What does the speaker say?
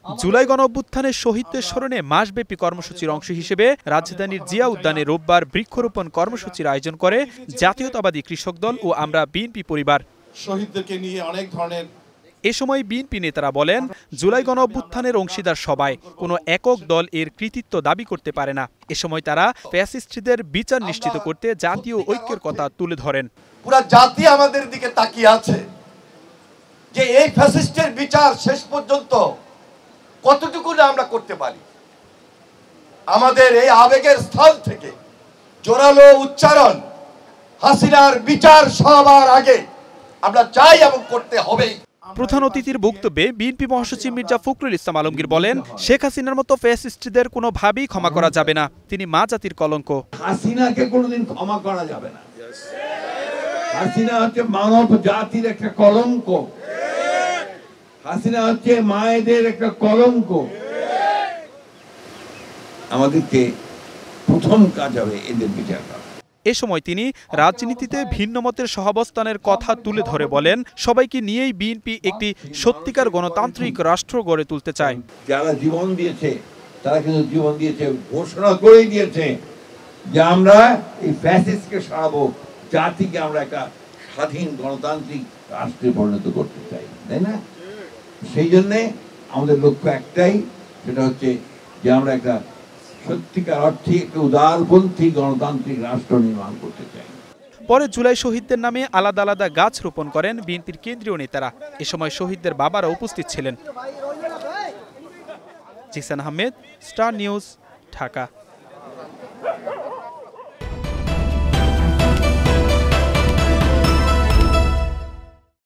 জুলাই গণঅভ্যুত্থানের শহীদদের স্মরণে মাসব্যাপী কর্মসূচির অংশ হিসেবে রাজধানীর জিয়া উদ্যানে রোববার বৃক্ষরোপণ কর্মসূচির আয়োজন করে জাতীয়তাবাদী কৃষক দল ও আমরা বিএনপি পরিবার। শহীদদেরকে নিয়ে অনেক ধরনের এ সময় বিএনপি নেতারা বলেন, জুলাই গণঅভ্যুত্থানের অংশীদার সবাই, কোনো একক দল এর কৃতিত্ব দাবি করতে পারে না। এ সময় তারা ফ্যাসিস্টদের বিচার নিশ্চিত করতে জাতীয় ঐক্যের কথা তুলে ধরেন। পুরো জাতি আমাদের দিকে তাকিয়ে আছে যে এই ফ্যাসিস্টের বিচার শেষ পর্যন্ত কতটুকু না আমরা করতে পারি। আমাদের এই আবেগের স্থল থেকে জোরালো উচ্চারণ, হাসিনার বিচার সবার আগে আমরা চাই এবং করতে হবেই। প্রধান অতিথির বক্তব্যে বিএনপি মহাসচিব মির্জা ফখরুল ইসলাম আলমগীর বলেন, শেখ হাসিনার মতো ফ্যাসিস্টদের কোনোভাবেই ক্ষমা করা যাবে না। তিনি মা জাতির কলঙ্ক। হাসিনাকে কোনোদিন ক্ষমা করা যাবে না। হাসিনা হচ্ছে মানব জাতির একটা কলঙ্ক। হাসিনা হচ্ছে মায়েদের একটা কলঙ্ক। আমাদেরকে প্রথম কাজ হবে এদের বিচার করা। এ সময় তিনি রাজনীতিতে ভিন্ন মতের সহাবস্থানের কথা তুলে ধরে বলেন, সবাইকে নিয়েই বিএনপি একটি সত্যিকার গণতান্ত্রিক রাষ্ট্র গড়ে তুলতে চায়। যারা জীবন দিয়েছে তারা কিন্তু জীবন দিয়েছে, ঘোষণা করেই দিয়েছে যে আমরা এই ফ্যাসিস্টকে সরাবো, জাতিকে আমরা একটা স্বাধীন গণতান্ত্রিক রাষ্ট্রে পরিণত করতে চাই, তাই না? সেই জন্যে আমাদের লক্ষ্য একটাই, সেটা হচ্ছে যে আমরা একটা সত্যিকার অর্থে একটা উদারপন্থী গণতান্ত্রিক রাষ্ট্র নির্মাণ করতে চাই। পরে জুলাই শহীদদের নামে আলাদা আলাদা গাছ রোপণ করেন বিএনপির কেন্দ্রীয় নেতারা। এ সময় শহীদদের বাবারা উপস্থিত ছিলেন। Zisan Ahmed, Star News, Dhaka.